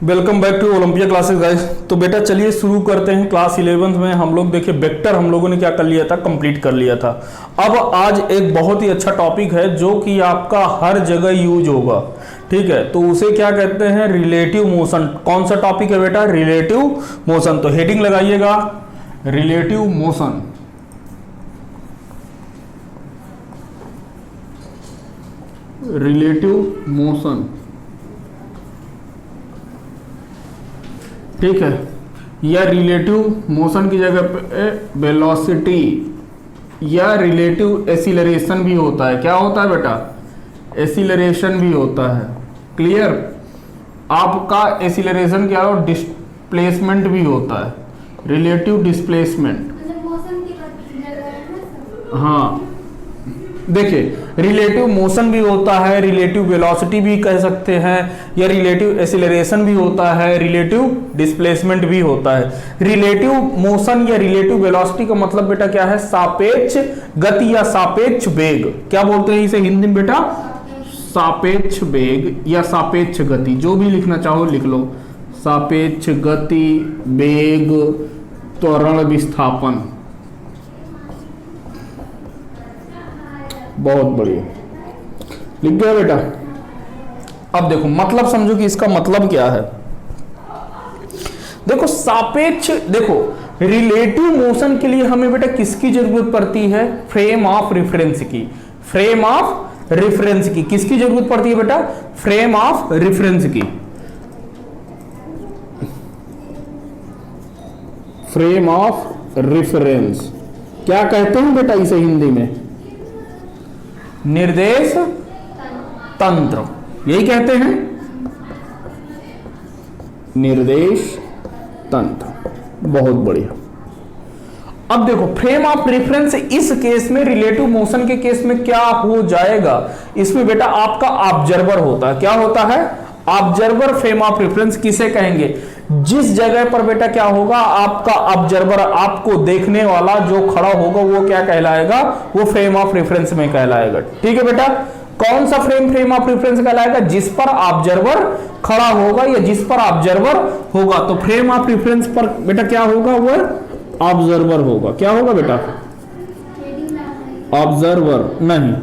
Welcome back to Olympia classes guys. तो बेटा चलिए शुरू करते हैं। क्लास 11th में हम लोग देखिए वेक्टर हम लोगों ने क्या कर लिया था, कंप्लीट कर लिया था। अब आज एक बहुत ही अच्छा टॉपिक है जो कि आपका हर जगह यूज होगा, ठीक है। तो उसे क्या कहते हैं, रिलेटिव मोशन। कौन सा टॉपिक है बेटा, रिलेटिव मोशन। तो हेडिंग लगाइएगा रिलेटिव मोशन। रिलेटिव मोशन, ठीक है। या रिलेटिव मोशन की जगह पे वेलोसिटी या रिलेटिव एसिलरेशन भी होता है। क्या होता है बेटा, एसिलरेशन भी होता है। क्लियर। आपका एसिलरेशन क्या हो, डिस्प्लेसमेंट भी होता है, रिलेटिव डिस्प्लेसमेंट। हाँ देखिए, रिलेटिव मोशन भी होता है, रिलेटिव वेलोसिटी भी कह सकते हैं, या रिलेटिव एसिलरेशन भी होता है, रिलेटिव डिस्प्लेसमेंट भी होता है। रिलेटिव मोशन या रिलेटिव वेलोसिटी का मतलब बेटा क्या है, सापेक्ष गति या सापेक्ष वेग। क्या बोलते हैं इसे हिंदी में बेटा, सापेक्ष वेग या सापेक्ष गति, जो भी लिखना चाहो लिख लो। सापेक्ष गति, वेग, त्वरण, विस्थापन। बहुत बढ़िया, लिख गया बेटा। अब देखो मतलब समझो कि इसका मतलब क्या है। देखो सापेक्ष, देखो रिलेटिव मोशन के लिए हमें बेटा किसकी जरूरत पड़ती है, फ्रेम ऑफ रेफरेंस की। फ्रेम ऑफ रेफरेंस की किसकी जरूरत पड़ती है बेटा, फ्रेम ऑफ रेफरेंस की। फ्रेम ऑफ रेफरेंस क्या कहते हैं बेटा इसे हिंदी में, निर्देश तंत्र, यही कहते हैं, निर्देश तंत्र। बहुत बढ़िया। अब देखो फ्रेम ऑफ रेफरेंस इस केस में, रिलेटिव मोशन के केस में क्या हो जाएगा, इसमें बेटा आपका ऑब्जर्वर होता है। क्या होता है, ऑब्जर्वर। फ्रेम ऑफ रेफरेंस किसे कहेंगे, जिस जगह पर बेटा क्या होगा, आपका ऑब्जर्वर, आपको देखने वाला जो खड़ा होगा वो क्या कहलाएगा, वो फ्रेम ऑफ रेफरेंस में कहलाएगा। ठीक है बेटा, कौन सा फ्रेम ऑफ रेफरेंस कहलाएगा, जिस पर ऑब्जर्वर खड़ा होगा या जिस पर ऑब्जर्वर होगा। तो फ्रेम ऑफ रेफरेंस पर बेटा क्या होगा, वो ऑब्जर्वर होगा। क्या होगा बेटा, ऑब्जर्वर नहीं,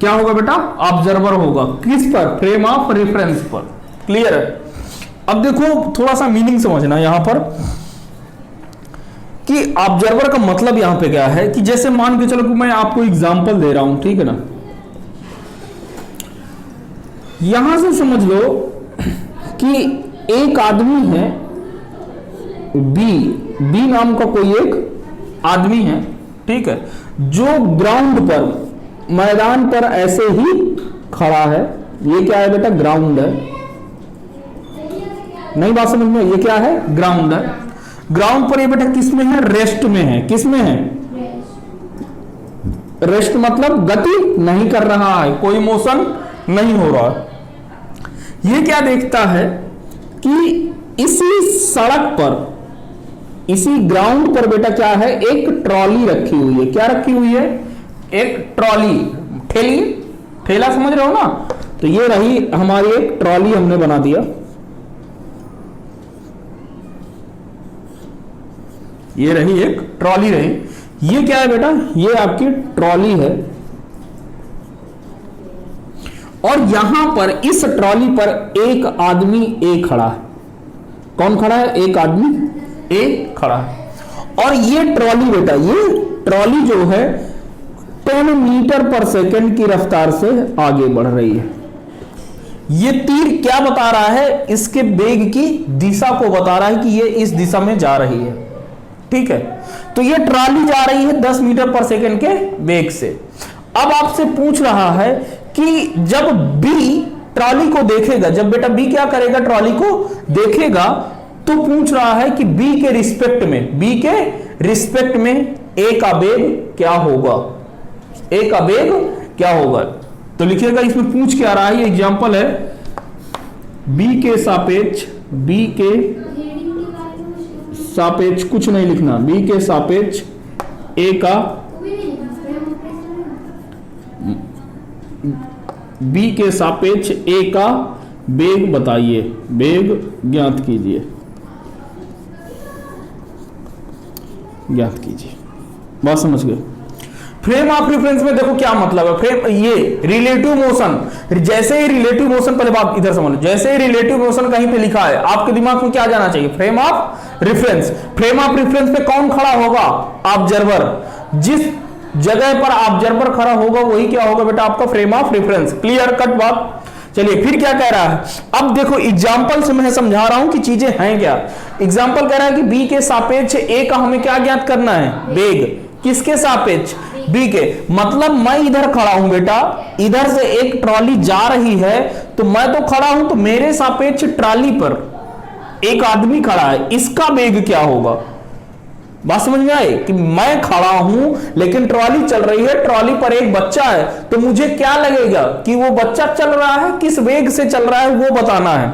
क्या होगा बेटा, ऑब्जर्वर होगा। किस पर, फ्रेम ऑफ रेफरेंस पर। क्लियर है। अब देखो थोड़ा सा मीनिंग समझना यहां पर कि ऑब्जर्वर का मतलब यहां पे क्या है, कि जैसे मान के चलो कि मैं आपको एग्जांपल दे रहा हूं, ठीक है ना। यहां से समझ लो कि एक आदमी है, बी नाम का कोई एक आदमी है, ठीक है, जो ग्राउंड पर, मैदान पर ऐसे ही खड़ा है। ये क्या है बेटा, ग्राउंड है। नई बात समझ में, ये क्या है, ग्राउंड है। ग्राउंड पर ये बेटा किस में है, रेस्ट में है। किस में है, रेस्ट मतलब गति नहीं कर रहा है, कोई मोशन नहीं हो रहा है। ये क्या देखता है कि इसी सड़क पर, इसी ग्राउंड पर बेटा क्या है, एक ट्रॉली रखी हुई है। क्या रखी हुई है, एक ट्रॉली, ठेली, ठेला समझ रहे हो ना। तो ये रही हमारी एक ट्रॉली, हमने बना दिया। ये रही एक ट्रॉली रही। ये क्या है बेटा, ये आपकी ट्रॉली है। और यहां पर इस ट्रॉली पर एक आदमी ए खड़ा है। कौन खड़ा है, एक आदमी ए खड़ा है। और ये ट्रॉली बेटा, ये ट्रॉली जो है 10 मीटर पर सेकंड की रफ्तार से आगे बढ़ रही है। ये तीर क्या बता रहा है, इसके वेग की दिशा को बता रहा है कि ये इस दिशा में जा रही है। ठीक है, तो ये ट्रॉली जा रही है 10 मीटर पर सेकंड के वेग से। अब आपसे पूछ रहा है कि जब बी ट्रॉली को देखेगा, जब बेटा बी क्या करेगा, ट्रॉली को देखेगा, तो पूछ रहा है कि बी के रिस्पेक्ट में, बी के रिस्पेक्ट में ए का वेग क्या होगा, ए का वेग क्या होगा। तो लिखिएगा, इसमें पूछ क्या रहा है, ये एग्जांपल है, बी के सापेक्ष, बी के सापेक्ष, कुछ नहीं लिखना, बी के सापेक्ष ए का, बी के सापेक्ष ए का वेग बताइए, वेग ज्ञात कीजिए, ज्ञात कीजिए। बात समझ गए? फ्रेम ऑफ रेफरेंस में देखो क्या मतलब है। फ्रेम ये रिलेटिव मोशन, जैसे ही रिलेटिव मोशन, पहले बात इधर समझ लो, जैसे ही रिलेटिव मोशन कहीं पे लिखा है आपके दिमाग में क्या जाना चाहिए? Frame of reference. Frame of reference पे कौन खड़ा होगा? ऑब्जर्वर। जिस जगह पर ऑब्जर्वर खड़ा होगा वही क्या होगा बेटा? आपका frame of reference. Clear cut बात? चलिए फिर क्या कह रहा है, अब देखो एग्जांपल से मैं समझा रहा हूं कि चीजें हैं क्या। एग्जांपल कह रहा है कि बी के सापेक्ष ए का हमें क्या ज्ञात करना है? वेग। किसके सापेक्ष? बी के। मतलब मैं इधर खड़ा हूं बेटा, इधर से एक ट्रॉली जा रही है तो मैं तो खड़ा हूं, तो मेरे सापेक्ष ट्रॉली पर एक आदमी खड़ा है, इसका वेग क्या होगा? बात समझ में आई कि मैं खड़ा हूं लेकिन ट्रॉली चल रही है, ट्रॉली पर एक बच्चा है, तो मुझे क्या लगेगा कि वो बच्चा चल रहा है, किस वेग से चल रहा है वो बताना है।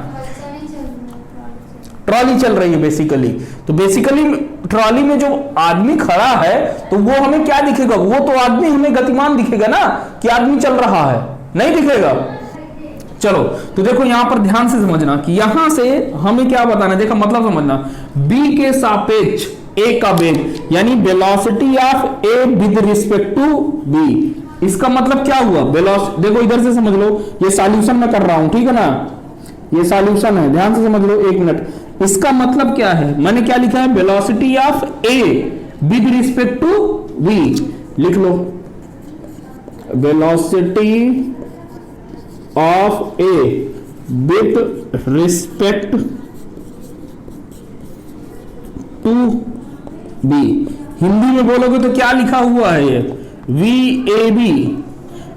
ट्रॉली चल रही है बेसिकली, तो बेसिकली ट्रॉली में जो आदमी खड़ा है तो वो हमें क्या दिखेगा? वो तो आदमी हमें गतिमान दिखेगा ना, कि आदमी चल रहा है, नहीं दिखेगा। चलो तो देखो यहां पर ध्यान से समझना कि यहां से हमें क्या बताना है, देखो मतलब समझना, बी के सापेक्ष ए का वेग यानी velocity of A with respect to B. इसका मतलब क्या हुआ? देखो इधर से समझ लो, ये सॉल्यूशन मैं कर रहा हूं, ठीक है ना, ये सॉल्यूशन है, ध्यान से समझ लो, एक मिनट। इसका मतलब क्या है? मैंने क्या लिखा है? Velocity of A with respect to B. लिख लो, velocity of A with respect to B. Hindi में बोलोगे तो क्या लिखा हुआ है? ये वी ए बी,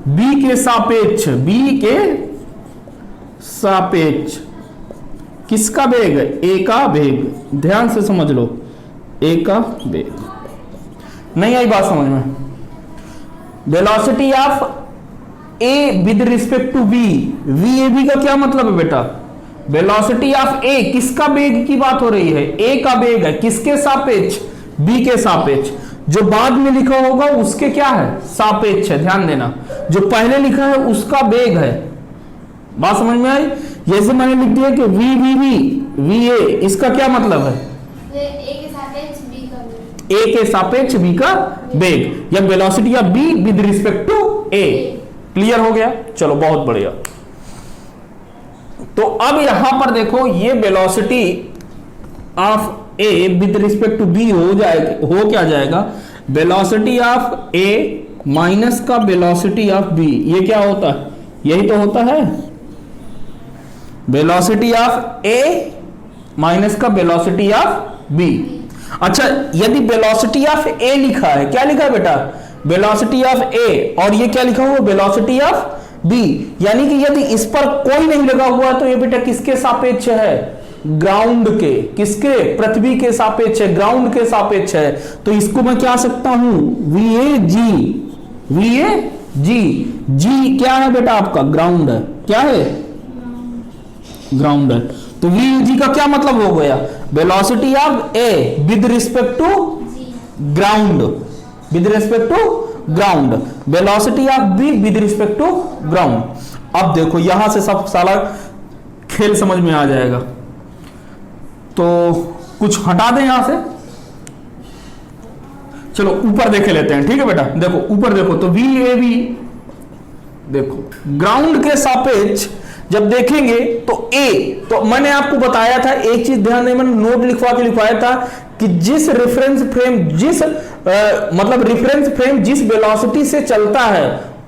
बी के सापेक्ष, बी के सापेक्ष किसका वेग? ए का वेग। ध्यान से समझ लो, ए का वेग। नहीं आई बात समझ में? Velocity of A with respect to B, V A B का क्या मतलब है बेटा? वेलोसिटी ऑफ ए, किसका वेग की बात हो रही है? ए का वेग है, किसके सापेक्ष? बी के सापेक्ष। जो बाद में लिखा होगा उसके क्या है? सापेक्ष है। ध्यान देना, जो पहले लिखा है उसका वेग है। बात समझ में आई? जैसे मैंने लिख दिया कि V V V V A, इसका क्या मतलब है? ए के सापेक्ष बी का वेग, या velocity of B with respect to A. Clear हो गया? चलो बहुत बढ़िया। तो अब यहां पर देखो, ये velocity of A with respect to B हो जाएगा, हो क्या जाएगा? वेलोसिटी ऑफ ए माइनस का वेलोसिटी ऑफ बी। ये क्या होता है? यही तो होता है, वेलोसिटी ऑफ ए माइनस का वेलोसिटी ऑफ बी। अच्छा, यदि वेलोसिटी ऑफ ए लिखा है, क्या लिखा है बेटा? वेलोसिटी ऑफ ए, और ये क्या लिखा हुआ? Velocity of B. यानी कि यदि इस पर कोई नहीं लगा हुआ तो ये बेटा किसके सापेक्ष है? ग्राउंड के। किसके? पृथ्वी के सापेक्ष है, ग्राउंड के सापेक्ष है। तो इसको मैं क्या सकता हूं? V A ji, V A जी। जी क्या है बेटा? आपका ग्राउंड है। क्या है? ग्राउंड है। तो वी जी का क्या मतलब हो गया? Velocity of A with respect to ground, with respect to ground, velocity of B with respect to ground. अब देखो यहां से सब सारा खेल समझ में आ जाएगा। तो कुछ हटा दें यहां से, चलो ऊपर देखे लेते हैं, ठीक है बेटा? देखो ऊपर देखो, तो वी ए बी, देखो ग्राउंड के सापेक्ष जब देखेंगे तो ए, तो मैंने आपको बताया था एक चीज ध्यान दें, मैंने नोट लिखवा के लिखवाया था कि जिस रेफरेंस फ्रेम, जिस मतलब रेफरेंस फ्रेम जिस वेलोसिटी से चलता है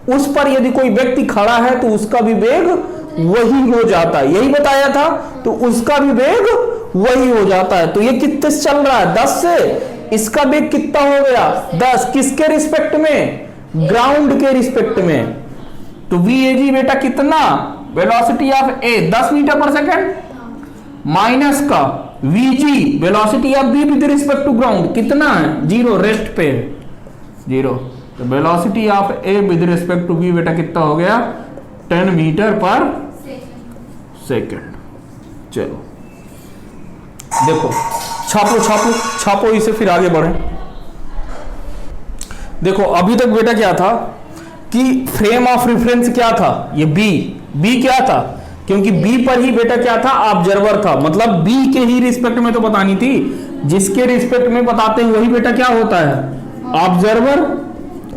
उस पर यदि कोई व्यक्ति खड़ा है तो उसका भी वेग वही हो जाता है। यही बताया था, तो उसका भी वेग वही हो जाता है। तो ये कितने से चल रहा है? 10 से। इसका वेग कितना हो गया? 10। किसके रिस्पेक्ट में? ग्राउंड के रिस्पेक्ट में। तो वी ए जी बेटा कितना? वेलोसिटी ऑफ ए 10 मीटर पर सेकेंड, माइनस का V G velocity of B with respect to ground कितना है? 0, रेस्ट पे 0। तो velocity of A with respect to B बेटा कितना हो गया? 10 मीटर पर सेकेंड। चलो देखो, छापो छापो छापो इसे, फिर आगे बढ़े। देखो अभी तक बेटा क्या था कि फ्रेम ऑफ रेफरेंस क्या था? ये बी क्या था? क्योंकि बी पर ही बेटा क्या था, ऑब्जर्वर था, मतलब बी के ही रिस्पेक्ट में तो बतानी थी, जिसके रिस्पेक्ट में बताते हैं वही बेटा क्या होता है, ऑब्जर्वर।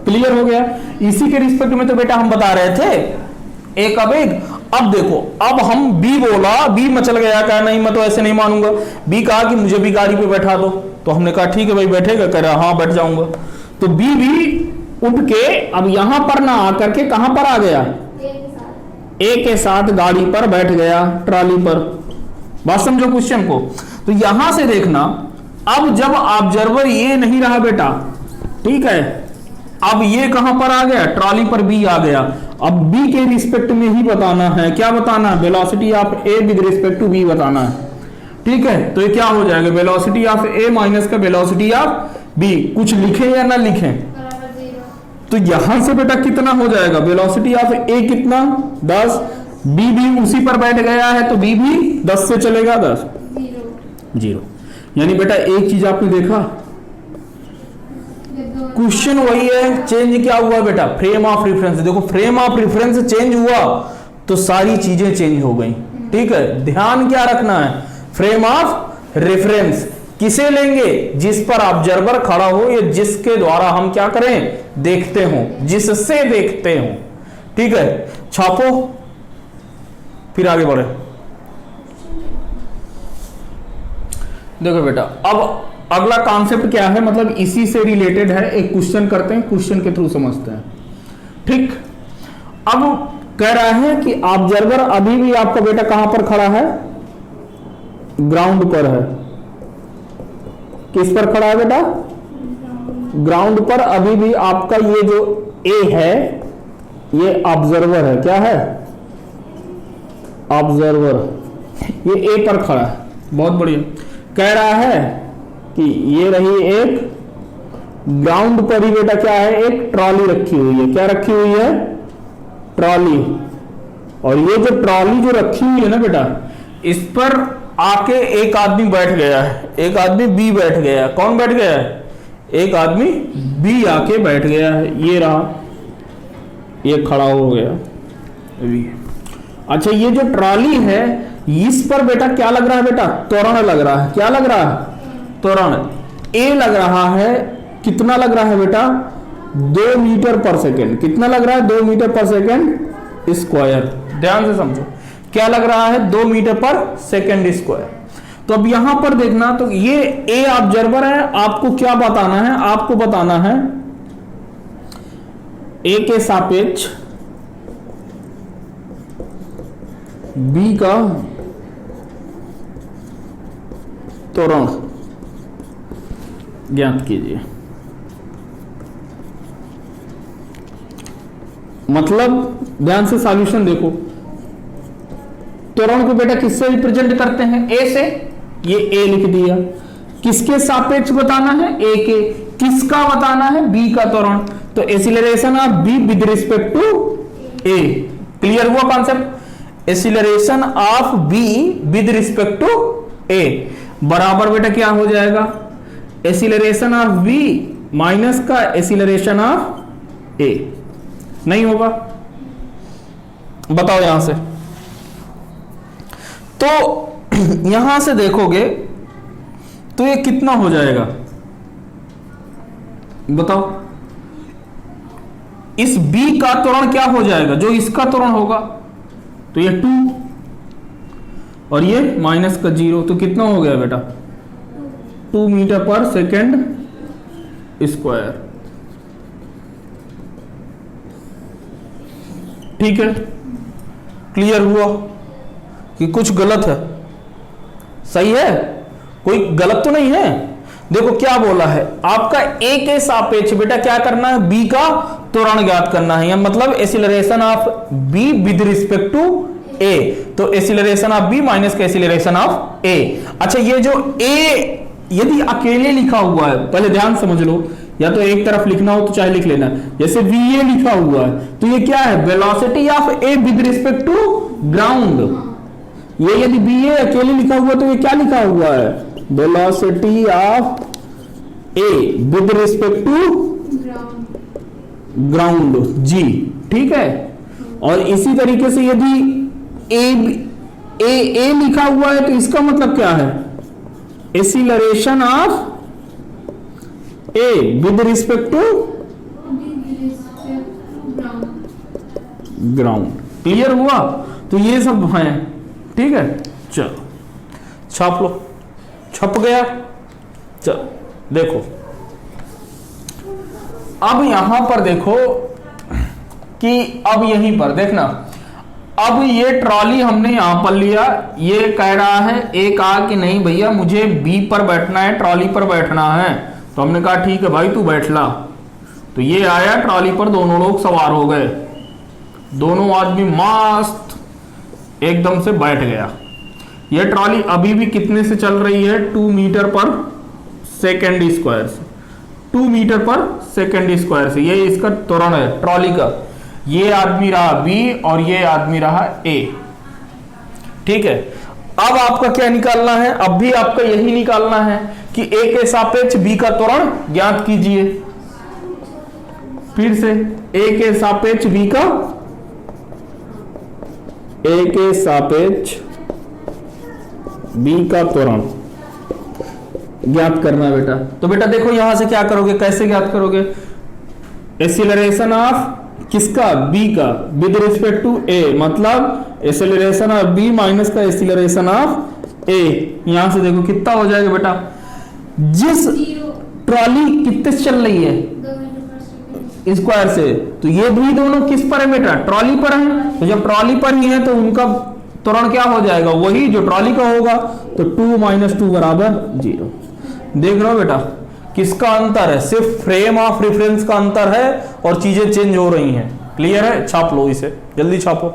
क्लियर हो गया। इसी के रिस्पेक्ट में तो बेटा हम बता रहे थे एक अब एक। अब देखो, अब हम बी बोला, बी मचल गया, कहा नहीं मैं तो ऐसे नहीं मानूंगा। बी कहा कि मुझे भी गाड़ी पे बैठा दो, तो हमने कहा ठीक है भाई बैठेगा, कह रहा हाँ बैठ जाऊंगा। तो बी भी उठ के अब यहां पर ना आकर के कहां पर आ गया, ए के साथ गाड़ी पर बैठ गया, ट्रॉली पर। बात समझो क्वेश्चन को। तो यहां से देखना, अब जब ऑब्जर्वर ये नहीं रहा बेटा, ठीक है, अब ये कहां पर आ गया, ट्रॉली पर बी आ गया। अब बी के रिस्पेक्ट में ही बताना है, क्या बताना है, velocity of A with respect to B बताना है। ठीक है, तो ये क्या हो जाएगा, वेलोसिटी ऑफ ए माइनस का वेलोसिटी ऑफ बी। कुछ लिखें या ना लिखें, तो यहां से बेटा कितना हो जाएगा, वेलोसिटी ऑफ ए कितना 10, बी भी उसी पर बैठ गया है तो बी भी 10 से चलेगा 10, 0। यानी बेटा एक चीज आपने देखा, क्वेश्चन वही है, चेंज क्या हुआ बेटा, फ्रेम ऑफ रेफरेंस। देखो फ्रेम ऑफ रेफरेंस चेंज हुआ तो सारी चीजें चेंज हो गई। ठीक है, ध्यान क्या रखना है, फ्रेम ऑफ रेफरेंस किसे लेंगे, जिस पर ऑब्जर्वर खड़ा हो या जिसके द्वारा हम क्या करें, देखते हो, जिससे देखते हो। ठीक है, छापो फिर आगे बढ़े। देखो बेटा, अब अगला कॉन्सेप्ट क्या है, मतलब इसी से रिलेटेड है, एक क्वेश्चन करते हैं, क्वेश्चन के थ्रू समझते हैं। ठीक, अब कह रहा है कि ऑब्जर्वर अभी भी आपका बेटा कहां पर खड़ा है, ग्राउंड पर है। किस पर खड़ा है बेटा, ग्राउंड पर। अभी भी आपका ये जो ए है ये ऑब्जर्वर है, क्या है, ऑब्जर्वर, ये ए पर खड़ा है। बहुत बढ़िया। कह रहा है कि ये रही एक ग्राउंड पर ही बेटा क्या है, एक ट्रॉली रखी हुई है। क्या रखी हुई है, ट्रॉली। और ये जो ट्रॉली जो रखी हुई है ना बेटा, इस पर आके एक आदमी बैठ गया है, एक आदमी बी बैठ गया है। कौन बैठ गया है, एक आदमी बी आके बैठ गया है। ये रहा, ये खड़ा हो गया बी। अच्छा, ये जो ट्रॉली है इस पर बेटा क्या लग रहा है बेटा, त्वरण लग रहा है। क्या लग रहा है, त्वरण। ए लग रहा है, कितना लग रहा है बेटा, 2 मीटर पर सेकेंड। कितना लग रहा है, 2 मीटर पर सेकेंड स्क्वायर। ध्यान से समझो, क्या लग रहा है, 2 मीटर पर सेकेंड स्क्वायर। तो अब यहां पर देखना, तो ये ए ऑब्जर्वर है, आपको क्या बताना है, आपको बताना है ए के सापेक्ष बी का त्वरण ज्ञात कीजिए। मतलब ध्यान से सॉल्यूशन देखो, त्वरण को बेटा किससे रिप्रेजेंट करते हैं, ए से। ये ए लिख दिया। किसके सापेक्ष बताना है, ए के। किसका बताना है, बी का त्वरण। तो acceleration of B with respect to A. Clear हुआ concept, acceleration of B with respect to A बराबर बेटा क्या हो जाएगा, एक्सीलरेशन ऑफ बी माइनस का एक्सीलरेशन ऑफ ए। नहीं होगा, बताओ यहां से। तो यहां से देखोगे तो ये कितना हो जाएगा, बताओ। इस B का त्वरण क्या हो जाएगा, जो इसका त्वरण होगा, तो ये 2 और ये माइनस का 0, तो कितना हो गया बेटा, 2 मीटर पर सेकेंड स्क्वायर। ठीक है, क्लियर हुआ कि कुछ गलत है, सही है, कोई गलत तो नहीं है। देखो क्या बोला है, आपका ए के सापेक्ष बेटा क्या करना है, बी का त्वरण ज्ञात करना है, या मतलब acceleration of B with respect to A. तो एक्सीलरेशन ऑफ बी माइनस का एक्सीलरेशन ऑफ ए। अच्छा, ये जो ए यदि अकेले लिखा हुआ है, पहले ध्यान समझ लो, या तो एक तरफ लिखना हो तो चाहे लिख लेना, जैसे वी ए लिखा हुआ है तो ये क्या है, velocity of A with respect to ground. ये यदि बी ए अकेले लिखा हुआ तो ये क्या लिखा हुआ है, velocity of A with respect to ground G. ठीक है, और इसी तरीके से यदि ए लिखा हुआ है तो इसका मतलब क्या है? Acceleration of A with respect to ground. Clear हुआ? तो ये सब है, ठीक है। चलो छाप लो, छप गया। चलो देखो, अब यहां पर देखो कि अब यहीं पर देखना, अब ये ट्रॉली हमने यहां पर लिया, ये कह रहा है, ए कहा कि नहीं भैया मुझे बी पर बैठना है, ट्रॉली पर बैठना है। तो हमने कहा ठीक है भाई तू बैठ ला। तो ये आया ट्रॉली पर, दोनों लोग सवार हो गए, दोनों आदमी मस्त एकदम से बैठ गया। ये ट्रॉली अभी भी कितने से चल रही है? 2 मीटर पर सेकेंड स्क्वायर से, 2 मीटर पर सेकेंड स्क्वायर से। ये इसका त्वरण है ट्रॉली का। ये आदमी रहा बी और ये आदमी रहा ए, ठीक है। अब आपका क्या निकालना है? अब भी आपका यही निकालना है कि ए के सापेक्ष बी का त्वरण ज्ञात कीजिए। फिर से ए के सापेक्ष बी का, ए के सापेक्ष बी का त्वरण ज्ञात करना है बेटा। तो बेटा देखो यहां से क्या करोगे, कैसे ज्ञात करोगे? एक्सीलरेशन ऑफ किसका? बी का विद रिस्पेक्ट टू ए, मतलब एक्सीलरेशन ऑफ बी माइनस का एक्सीलरेशन ऑफ ए। यहां से देखो कितना हो जाएगा बेटा? जिस ट्रॉली कितने से चल रही है? स्क्वायर से, तो ये भी दोनों किस पर है बेटा? ट्रॉली पर है। तो जब ट्रॉली पर ही है तो उनका त्वरण क्या हो जाएगा? वही जो ट्रॉली का होगा। तो 2 - 2 बराबर 0। देख रहे हो बेटा किसका अंतर है? सिर्फ फ्रेम ऑफ रेफरेंस का अंतर है और चीजें चेंज हो रही हैं। क्लियर है? छाप लो इसे, जल्दी छापो।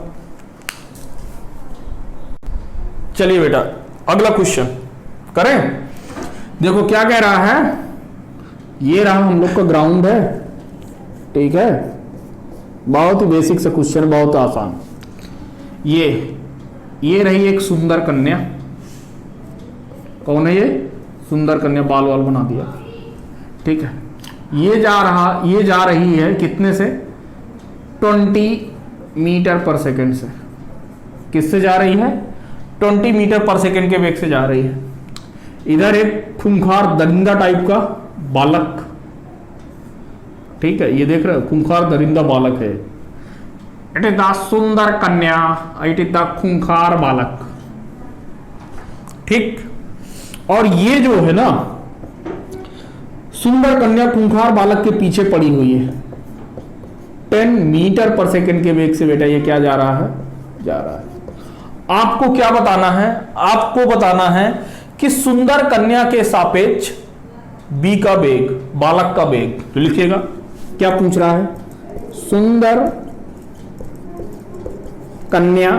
चलिए बेटा अगला क्वेश्चन करें। देखो क्या कह रहा है, ये रहा हम लोग का ग्राउंड है, ठीक है। बहुत ही बेसिक सा क्वेश्चन, बहुत आसान। ये रही एक सुंदर कन्या। कौन है ये? सुंदर कन्या, बाल वाल बना दिया, ठीक है। ये जा रही है कितने से? 20 मीटर पर सेकेंड से। किससे जा रही है? 20 मीटर पर सेकेंड के वेग से जा रही है। इधर एक खूंखार दरिंदा टाइप का बालक, ठीक है, ये देख रहे हो खूंखार दरिंदा बालक है। इट इज द सुंदर कन्या, इट इज द खूंखार बालक, ठीक। और ये जो है ना सुंदर कन्या खूंखार बालक के पीछे पड़ी हुई है। 10 मीटर पर सेकेंड के वेग से बेटा ये क्या जा रहा है? जा रहा है। आपको क्या बताना है? आपको बताना है कि सुंदर कन्या के सापेक्ष बी का वेग, बालक का वेग। तो लिखिएगा क्या पूछ रहा है? सुंदर कन्या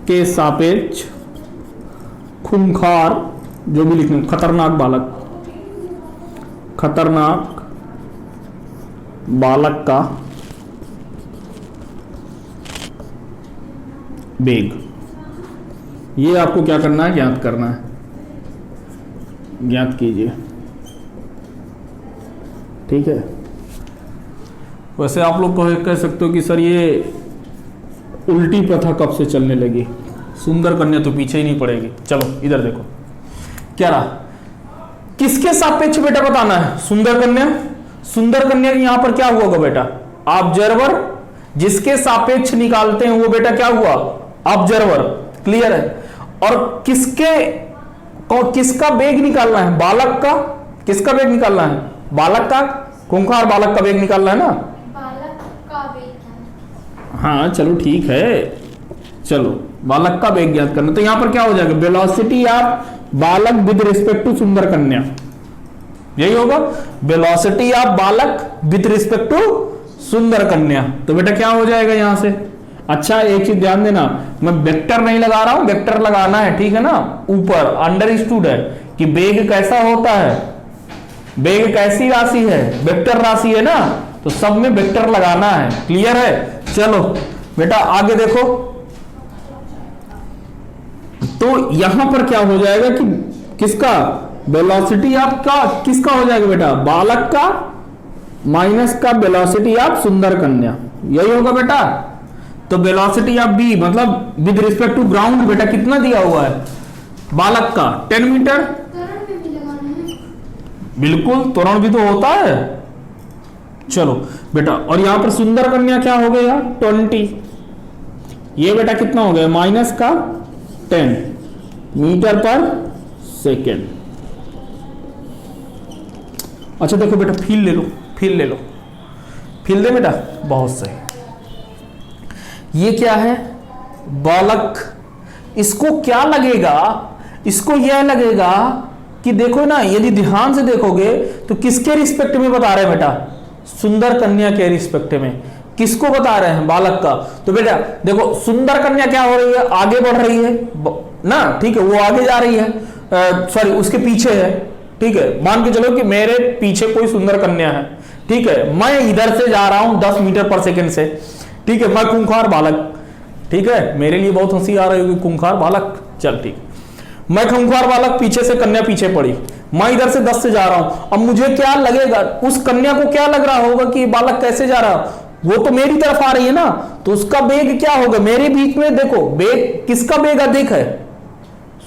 के सापेक्ष खूंखार, जो भी लिखना, खतरनाक बालक, खतरनाक बालक का वेग। ये आपको क्या करना है? ज्ञात करना है। ज्ञात कीजिए, ठीक है। वैसे आप लोग कह सकते हो कि सर ये उल्टी प्रथा कब से चलने लगी? सुंदर कन्या तो पीछे ही नहीं पड़ेगी। चलो इधर देखो क्या रहा, किसके सापेक्ष बेटा बताना है? सुंदर कन्या। सुंदर कन्या यहां पर क्या हुआ बेटा? ऑब्जर्वर। जिसके सापेक्ष निकालते हैं वो बेटा क्या हुआ? ऑब्जर्वर। क्लियर है? और किसका वेग निकालना है? बालक का। किसका वेग निकालना है? बालक का। खूंखार बालक का वेग निकालना है ना? बालक का वेग। हाँ चलो ठीक है, चलो बालक का वेग ज्ञात करना। तो यहां पर क्या हो जाएगा? वेलोसिटी ऑफ बालक विद रिस्पेक्ट टू सुंदर कन्या, यही होगा। वेलोसिटी ऑफ बालक विद रिस्पेक्ट टू सुंदर कन्या। तो बेटा क्या हो जाएगा यहां से? अच्छा एक चीज ध्यान देना, मैं वेक्टर नहीं लगा रहा हूं, वेक्टर लगाना है, ठीक है ना। ऊपर अंडरस्टूड है कि वेग कैसा होता है, वेग कैसी राशि है? वेक्टर राशि है ना, तो सब में वेक्टर लगाना है। क्लियर है? चलो बेटा आगे देखो। तो यहां पर क्या हो जाएगा कि किसका वेलोसिटी आपका किसका हो जाएगा बेटा? बालक का माइनस का वेलोसिटी ऑफ सुंदर कन्या, यही होगा बेटा। तो वेलोसिटी ऑफ बी मतलब विद रिस्पेक्ट टू ग्राउंड बेटा कितना दिया हुआ है बालक का 10 मीटर। त्वरण में भी लगाना है। बिल्कुल त्वरण भी तो होता है। चलो बेटा, और यहां पर सुंदर कन्या क्या हो गया 20, ये बेटा कितना हो गया माइनस का 10 मीटर पर सेकेंड। अच्छा देखो बेटा फील ले लो, फील ले लो, फील दे बेटा, बहुत सही। ये क्या है बालक, इसको क्या लगेगा, इसको यह लगेगा कि देखो ना, यदि ध्यान से देखोगे तो किसके रिस्पेक्ट में बता रहे हैं बेटा, सुंदर कन्या के रिस्पेक्ट में। किसको बता रहे हैं बालक का। तो बेटा देखो सुंदर कन्या क्या हो रही है, आगे बढ़ रही है ना, ठीक है, वो आगे जा रही है, सॉरी उसके पीछे है, ठीक है। मान के चलो कि मेरे पीछे कोई सुंदर कन्या है, ठीक है, मैं इधर से जा रहा हूं 10 मीटर पर सेकंड से, ठीक है, मैं खूंखार बालक, ठीक है, मेरे लिए बहुत हंसी आ रही होगी खूंखार बालक, चल ठीक, मैं खूंखार बालक, पीछे से कन्या पीछे पड़ी, मैं इधर से 10 से जा रहा हूं। अब मुझे क्या लगेगा, उस कन्या को क्या लग रहा होगा कि बालक कैसे जा रहा, वो तो मेरी तरफ आ रही है ना, तो उसका वेग क्या होगा, मेरे बीच में देखो वेग किसका वेग अधिक है,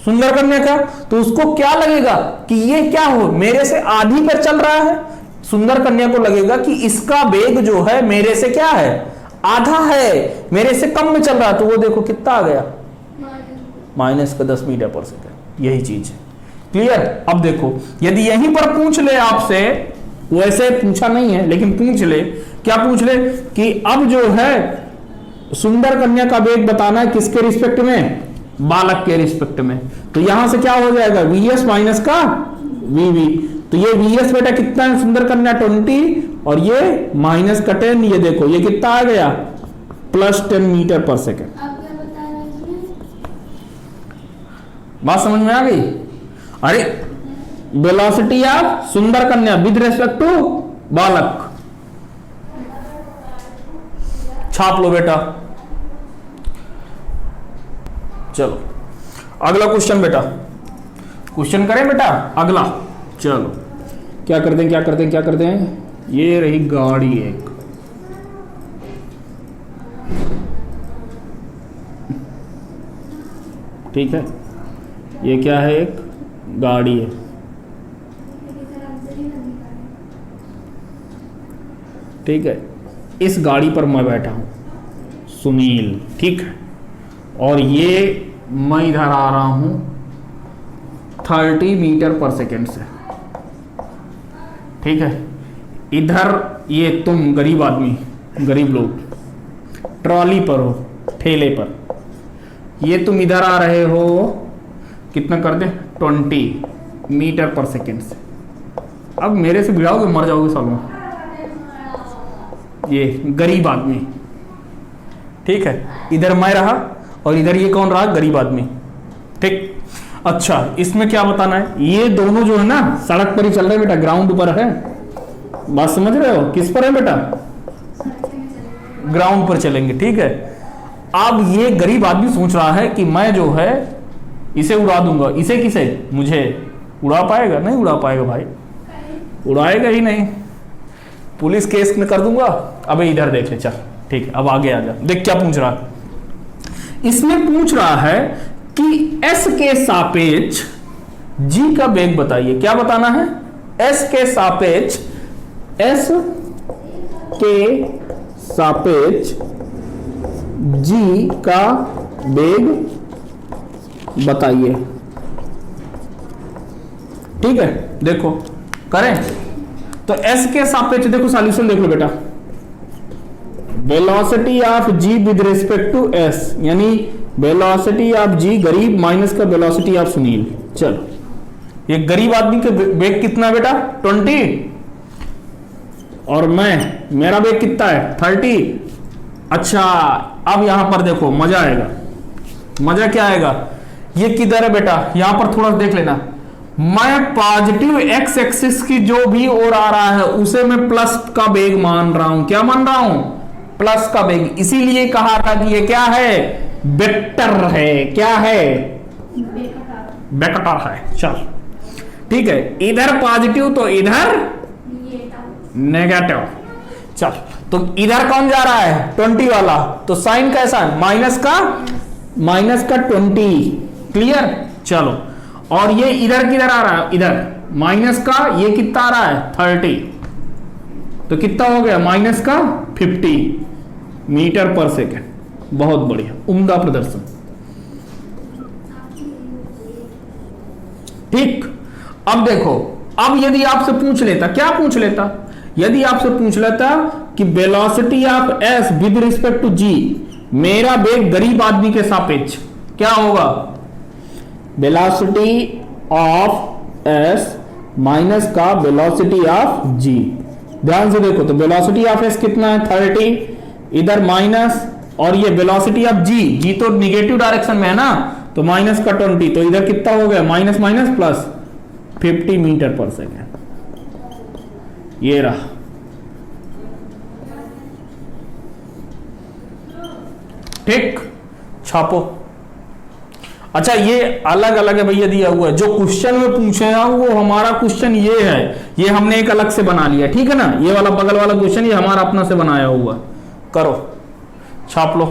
सुंदर कन्या का, तो उसको क्या लगेगा कि ये क्या हो, मेरे से आधी पर चल रहा है। सुंदर कन्या को लगेगा कि इसका वेग जो है मेरे से क्या है, आधा है, मेरे से कम में चल रहा है, तो वो देखो कितना आ गया माइनस का 10 मीटर पर सेकंड। यही चीज है, क्लियर। अब देखो यदि यहीं पर पूछ ले आपसे, वैसे पूछा नहीं है लेकिन पूछ ले, क्या पूछ ले कि अब जो है सुंदर कन्या का वेग बताना है किसके रिस्पेक्ट में, बालक के रिस्पेक्ट में, तो यहां से क्या हो जाएगा वीएस माइनस का वीवी। तो ये वीएस बेटा कितना है सुंदर कन्या 20, और ये माइनस का 10, ये देखो ये कितना आ गया प्लस 10 मीटर पर सेकेंड। आप क्या बता रहे हैं इसमें? बात समझ में आ गई। अरे वेलोसिटी ऑफ सुंदर कन्या विद रिस्पेक्ट टू बालक, छाप लो बेटा। चलो अगला क्वेश्चन बेटा, क्वेश्चन करें बेटा अगला। चलो क्या करते हैं, क्या करते हैं, क्या करते हैं, ये रही गाड़ी एक, ठीक है, ये क्या है एक गाड़ी है, ठीक है, इस गाड़ी पर मैं बैठा हूं सुनील, ठीक है, और ये मैं इधर आ रहा हूं 30 मीटर पर सेकेंड से, ठीक है, इधर ये तुम गरीब आदमी, गरीब लोग ट्रॉली पर हो, ठेले पर, ये तुम इधर आ रहे हो कितना कर दे 20 मीटर पर सेकेंड से। अब मेरे से भिड़ाओगे मर जाओगे सालों, ये गरीब आदमी, ठीक है, इधर मैं रहा और इधर ये कौन रहा, गरीब आदमी, ठीक। अच्छा इसमें क्या बताना है, ये दोनों जो है ना सड़क पर ही चल रहे हैं बेटा, ग्राउंड पर है, बात समझ रहे हो, किस पर है बेटा, ग्राउंड पर चलेंगे, ठीक है। अब ये गरीब आदमी सोच रहा है कि मैं जो है इसे उड़ा दूंगा, इसे किसे, मुझे उड़ा पाएगा, नहीं उड़ा पाएगा भाई, उड़ाएगा ही नहीं, पुलिस केस में कर दूंगा। अबे इधर देख ले, चल ठीक है, अब आगे आ जा, देख क्या पूछ रहा है, इसमें पूछ रहा है कि S के सापेक्ष G का वेग बताइए। क्या बताना है, S के सापेक्ष, S के सापेक्ष G का वेग बताइए, ठीक है। देखो करें तो S के सापेक्ष, देखो सॉल्यूशन देख लो बेटा, velocity of G with respect to S, यानी velocity of G Garib minus का वेलोसिटी ऑफ सुनील। चलो ये गरीब आदमी के वेग कितना बेटा 20, और मेरा वेग कितना है 30। अच्छा अब यहां पर देखो मजा आएगा, मजा क्या आएगा, ये किधर है बेटा, यहां पर थोड़ा देख लेना, मैं पॉजिटिव एक्स एक्सिस की जो भी ओर आ रहा है उसे मैं प्लस का वेग मान रहा हूं, क्या मान रहा हूं, प्लस का वेग, इसीलिए कहा था कि ये क्या है, वेक्टर है, क्या है, वेक्टर है। चल ठीक है, इधर पॉजिटिव तो इधर नेगेटिव। चल तो इधर कौन जा रहा है 20 वाला, तो साइन कैसा है माइनस का 20। क्लियर। चलो, और ये इधर किधर आ रहा है, इधर माइनस का ये कितना आ रहा है 30, तो कितना हो गया माइनस का 50 मीटर पर सेकेंड। बहुत बढ़िया, उम्दा प्रदर्शन। ठीक, अब देखो, अब यदि आपसे पूछ लेता, क्या पूछ लेता, यदि आपसे पूछ लेता कि velocity of S with respect to G, मेरा वेग गरीब आदमी के सापेक्ष क्या होगा, वेलोसिटी ऑफ एस माइनस का वेलोसिटी ऑफ जी। ध्यान से देखो, तो वेलोसिटी ऑफ एस कितना है 30, इधर माइनस, और ये वेलोसिटी ऑफ जी तो निगेटिव डायरेक्शन में है ना, तो माइनस का 20, तो इधर कितना हो गया माइनस माइनस प्लस 50 मीटर पर सेकेंड। ये रहा। ठीक, छापो। अच्छा, ये अलग अलग है भैया दिया हुआ है, जो क्वेश्चन में पूछे हैं वो हमारा क्वेश्चन ये है, ये हमने एक अलग से बना लिया, ठीक है ना। ये वाला बगल वाला क्वेश्चन ये हमारा अपना से बनाया हुआ। करो, छाप लो।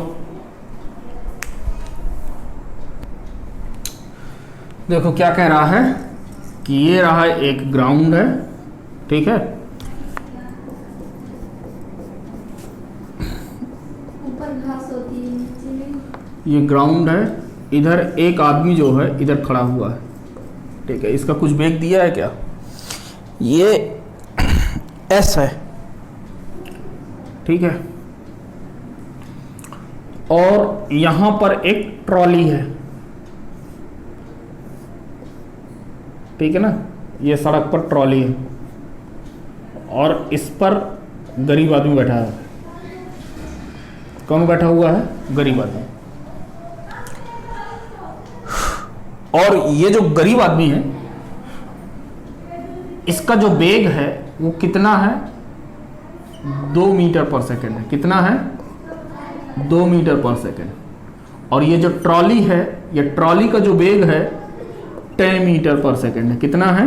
देखो क्या कह रहा है कि ये रहा एक ग्राउंड है, ठीक है, ऊपर घास होती है, नीचे में ये ग्राउंड है, इधर एक आदमी जो है इधर खड़ा हुआ है, ठीक है। इसका कुछ वेग दिया है क्या, ये एस है, ठीक है, और यहां पर एक ट्रॉली है, ठीक है ना, ये सड़क पर ट्रॉली है, और इस पर गरीब आदमी बैठा है। कौन बैठा हुआ है, गरीब आदमी। और ये जो गरीब आदमी है, इसका जो वेग है वो कितना है 2 मीटर पर सेकेंड है। कितना है 2 मीटर पर सेकेंड। और ये जो ट्रॉली है, ये ट्रॉली का जो वेग है 10 मीटर पर सेकेंड है। कितना है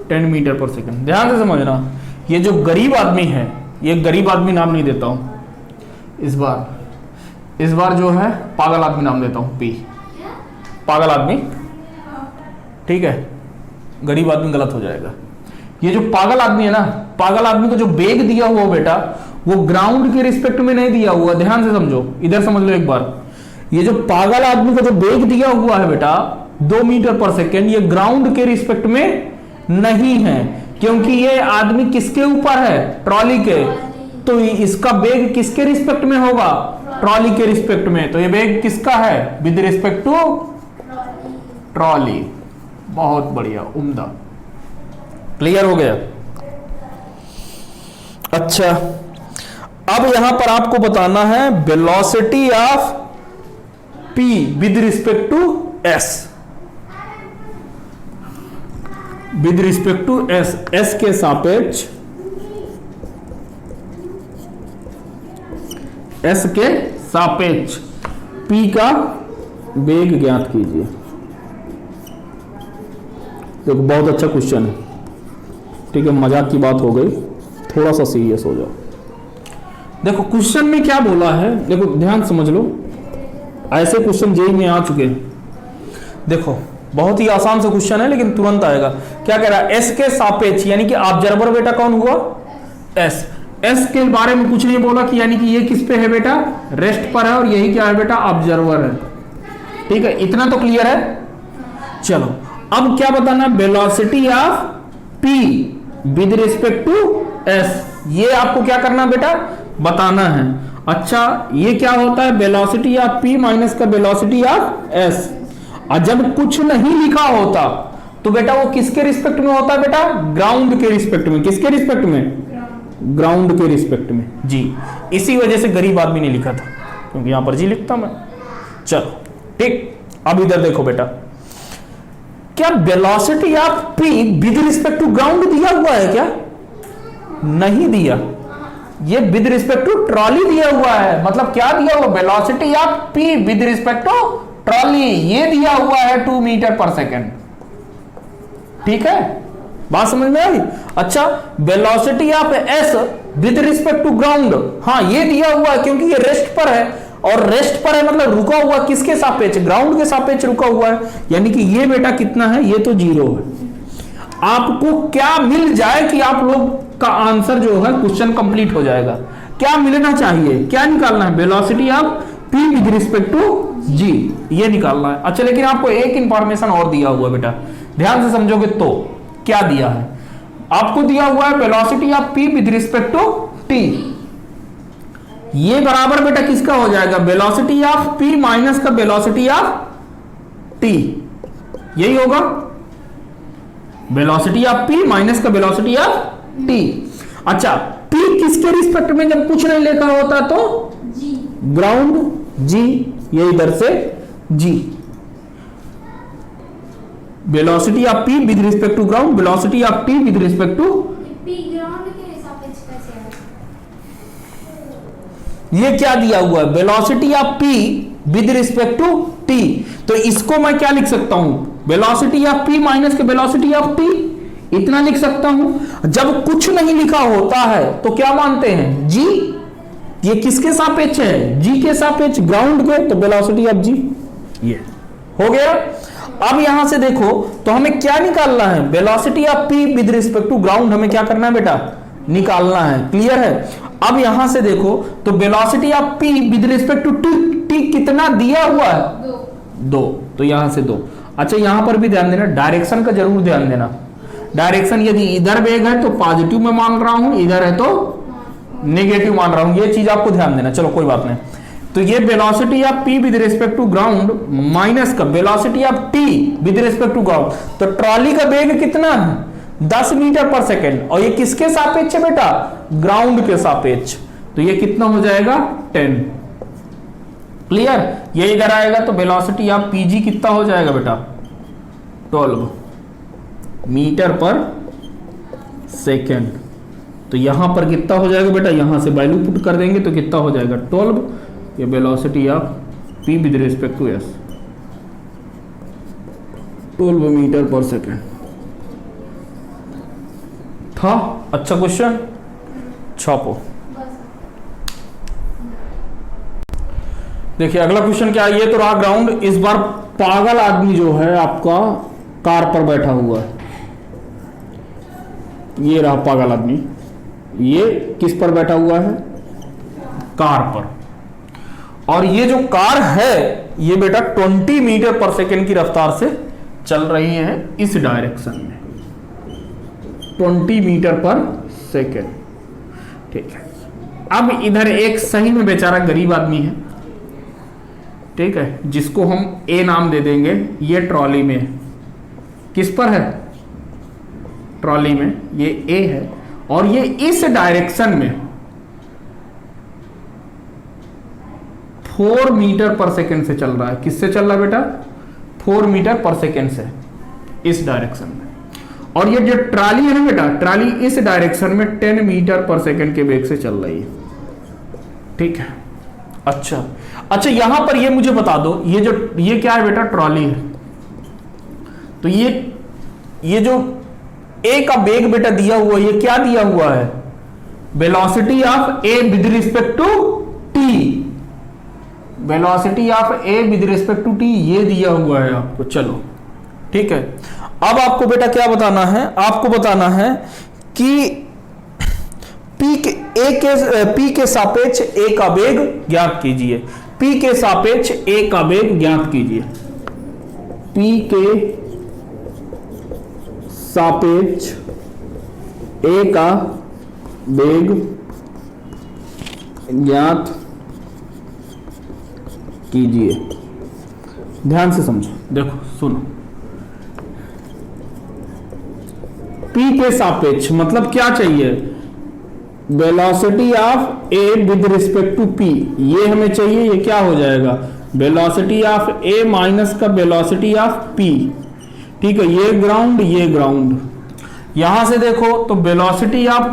10 मीटर पर सेकेंड। ध्यान से समझना, ये जो गरीब आदमी है, ये गरीब आदमी नाम नहीं देता हूं इस बार जो है पागल आदमी नाम देता हूं, पी, पागल आदमी, ठीक है, गरीब आदमी गलत हो जाएगा। ये जो पागल आदमी है ना, पागल आदमी को जो वेग दिया हुआ बेटा, वो ग्राउंड के रिस्पेक्ट में नहीं दिया हुआ। ध्यान से समझो, इधर समझ लो एक बार, ये जो पागल आदमी को जो वेग दिया हुआ है बेटा 2 मीटर पर सेकेंड, ये ग्राउंड के रिस्पेक्ट में नहीं है, क्योंकि ये आदमी किसके ऊपर है, ट्रॉली के। तो इसका वेग किसके रिस्पेक्ट में होगा, ट्रॉली के रिस्पेक्ट में। तो ये वेग किसका है, विद रिस्पेक्ट टू ट्रॉली। बहुत बढ़िया, उम्दा, क्लियर हो गया। अच्छा, अब यहां पर आपको बताना है velocity of P with respect to S, with respect to S, S के सापेक्ष, S के सापेक्ष P का वेग ज्ञात कीजिए। देखो बहुत अच्छा क्वेश्चन है, ठीक है, मजाक की बात हो गई, थोड़ा सा सीरियस हो जाओ। देखो क्वेश्चन में क्या बोला है, देखो ध्यान समझ लो, ऐसे क्वेश्चन जेईई में आ चुके हैं। देखो बहुत ही आसान सा क्वेश्चन है, लेकिन तुरंत आएगा। क्या कह रहा है, एस के सापेक्ष, यानी कि ऑब्जर्वर बेटा कौन हुआ, एस। एस के बारे में कुछ नहीं बोला कि यानी कि ये किस पे है बेटा, रेस्ट पर है, और यही क्या है बेटा, ऑब्जर्वर है। ठीक है, इतना तो क्लियर है। चलो अब क्या बताना, velocity of P with respect to S, ये आपको क्या करना बेटा, बताना है। अच्छा, ये क्या होता है, वेलोसिटी ऑफ P माइनस का वेलोसिटी ऑफ S। और जब कुछ नहीं लिखा होता तो बेटा वो किसके रिस्पेक्ट में होता है बेटा, ग्राउंड के रिस्पेक्ट में। किसके रिस्पेक्ट में, ग्राउंड के रिस्पेक्ट में जी। इसी वजह से गरीब आदमी ने लिखा था, क्योंकि यहां पर जी लिखता मैं। चलो ठीक, अब इधर देखो बेटा, क्या velocity of P with respect to ground दिया हुआ है क्या, नहीं दिया। ये विद रिस्पेक्ट टू ट्रॉली दिया हुआ है। मतलब क्या दिया हुआ, velocity of P with respect to trolley, ये दिया हुआ है 2 मीटर पर सेकेंड। ठीक है, बात समझ में आई। अच्छा, velocity of S with respect to ground, हाँ ये दिया हुआ है क्योंकि ये रेस्ट पर है, और रेस्ट पर है मतलब रुका हुआ किसके सापेक्ष, ग्राउंड के सापेक्ष रुका हुआ है, यानी कि ये बेटा कितना है, ये तो 0 है। आपको क्या मिल जाए कि आप लोग का आंसर जो है क्वेश्चन कंप्लीट हो जाएगा, क्या मिलना चाहिए, क्या निकालना है, velocity of p with respect to g, ये निकालना है। अच्छा लेकिन आपको एक इंफॉर्मेशन और दिया हुआ है बेटा, ध्यान से समझोगे तो क्या दिया है, आपको दिया हुआ है velocity of p with respect to t, ये बराबर बेटा किसका हो जाएगा, वेलोसिटी ऑफ p माइनस का वेलोसिटी ऑफ t, यही होगा, वेलोसिटी ऑफ p माइनस का वेलोसिटी ऑफ t। अच्छा p किसके रिस्पेक्ट में जब कुछ नहीं लिखा होता तो जी ग्राउंड g, ये इधर से g, velocity of p with respect to ground, velocity of t with respect to, p ground के सापेक्ष कैसे है, ये क्या दिया हुआ है, velocity of p with respect to t, तो इसको मैं क्या लिख सकता हूं, वेलोसिटी ऑफ p माइनस के वेलोसिटी ऑफ t, इतना लिख सकता हूं। जब कुछ नहीं लिखा होता है तो क्या मानते हैं, g, ये किसके सापेक्ष है, g के सापेक्ष, ग्राउंड के, तो वेलोसिटी ऑफ g, ये हो गया। अब यहां से देखो तो हमें क्या निकालना है, velocity of p with respect to ground हमें क्या करना है बेटा, निकालना है, क्लियर है। अब यहां से देखो तो velocity of p with respect to t कितना दिया हुआ है, 2, तो यहां से 2। अच्छा यहां पर भी ध्यान देना, डायरेक्शन का जरूर ध्यान देना, डायरेक्शन यदि इधर वेग है तो पॉजिटिव में मान रहा हूं, इधर है तो नेगेटिव मान रहा हूं, ये चीज आपको ध्यान देना। चलो कोई बात नहीं, तो ये velocity of p with respect to ground minus का velocity of t with respect to ground, तो ट्रॉली का वेग कितना है, 10 मीटर पर सेकेंड, और ये किसके सापेक्ष है बेटा, ग्राउंड के सापेक्ष, तो ये कितना हो जाएगा 10, क्लियर। ये इधर आएगा तो वेलोसिटी ऑफ pg कितना हो जाएगा बेटा, 12 मीटर पर सेकेंड, तो यहां पर कितना हो जाएगा बेटा, यहां से वैल्यू पुट कर देंगे तो कितना हो जाएगा 12, ये velocity of p with respect to s, 12 metre पर सेकेंड था। अच्छा क्वेश्चन, छापो। देखिए अगला क्वेश्चन क्या है, ये तो रहा ग्राउंड, इस बार पागल आदमी जो है आपका कार पर बैठा हुआ है, ये रहा पागल आदमी, ये किस पर बैठा हुआ है, कार पर, और ये जो कार है ये बेटा 20 मीटर पर सेकेंड की रफ्तार से चल रही है इस डायरेक्शन में, 20 मीटर पर सेकेंड, ठीक है। अब इधर एक सही में बेचारा गरीब आदमी है, ठीक है, जिसको हम ए नाम दे देंगे, ये ट्रॉली में, किस पर है, ट्रॉली में, ये ए है, और ये इस डायरेक्शन में 4 मीटर पर सेकेंड से चल रहा है, किससे चल रहा है बेटा, 4 मीटर पर सेकेंड से इस डायरेक्शन में, और ये जो ट्रॉली है ना बेटा, ट्रॉली इस डायरेक्शन में 10 मीटर पर सेकेंड के वेग से चल रही है, ठीक है। अच्छा यहां पर ये मुझे बता दो, ये क्या है बेटा, ट्रॉली है, तो ये जो ए का वेग बेटा दिया हुआ है, ये क्या दिया हुआ है, velocity of A with respect to T, velocity of A with respect to T ये दिया हुआ है आपको, चलो ठीक है। अब आपको बेटा क्या बताना है, आपको बताना है कि P के सापेक्ष ए का वेग ज्ञात कीजिए, P के सापेक्ष ए का वेग ज्ञात कीजिए, P के सापेक्ष ए का वेग ज्ञात कीजिए। ध्यान से समझो, देखो सुनो, P के सापेक्ष मतलब क्या चाहिए, velocity of A with respect to P, ये हमें चाहिए, ये क्या हो जाएगा, वेलोसिटी ऑफ ए माइनस का वेलोसिटी ऑफ P, ठीक है, ये ग्राउंड, यहां से देखो तो velocity of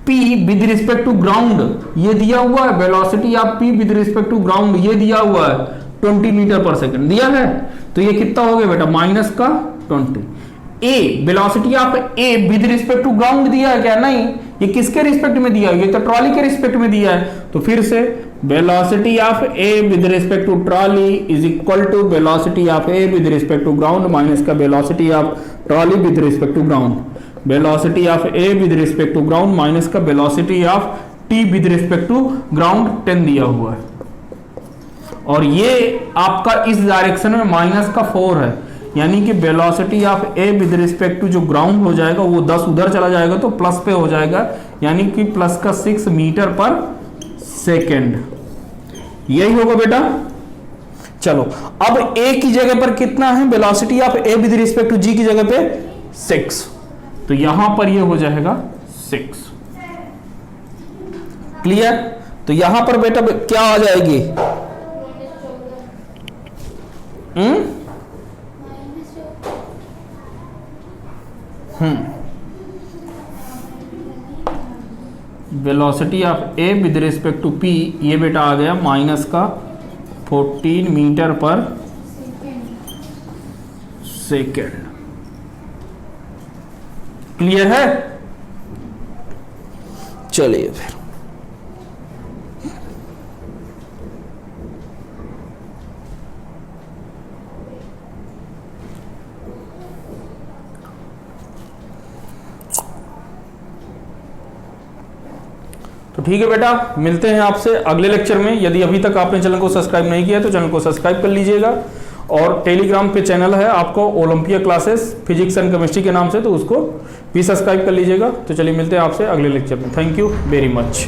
P with respect to ground ये दिया हुआ है, velocity of P with respect to ground ये दिया हुआ है 20 मीटर पर सेकंड दिया है, तो ये कितना हो गया बेटा, माइनस का 20। A velocity of A with respect to ground दिया है क्या, नहीं, ये किसके रिस्पेक्ट में दिया है? ये तो ट्रॉली के रिस्पेक्ट में दिया है। तो फिर से velocity of A with respect to trolley is equal to velocity of A with respect to ground minus का velocity of trolley with respect to ground. Velocity of A with respect to ground minus का velocity of T with respect to ground 10 दिया हुआ है। और ये आपका इस direction में -4 है, यानी कि velocity of A with respect to जो ग्राउंड हो जाएगा वो 10 उधर चला जाएगा तो प्लस पे हो जाएगा, यानी कि +6 मीटर पर सेकेंड। यही होगा बेटा। चलो अब ए की जगह पर कितना है? Velocity of A with respect to G की जगह पे 6, तो यहां पर ये हो जाएगा 6। क्लियर? तो यहां पर बेटा क्या आ जाएगी? Velocity of A with respect to P, ये बेटा आ गया -14 मीटर पर सेकेंड। क्लियर है? चलिए फिर तो ठीक है बेटा, मिलते हैं आपसे अगले लेक्चर में। यदि अभी तक आपने चैनल को सब्सक्राइब नहीं किया तो चैनल को सब्सक्राइब कर लीजिएगा, और टेलीग्राम पे चैनल है आपको Olympia classes physics and chemistry के नाम से, तो उसको भी सब्सक्राइब कर लीजिएगा। तो चलिए मिलते हैं आपसे अगले लेक्चर में। Thank you very much.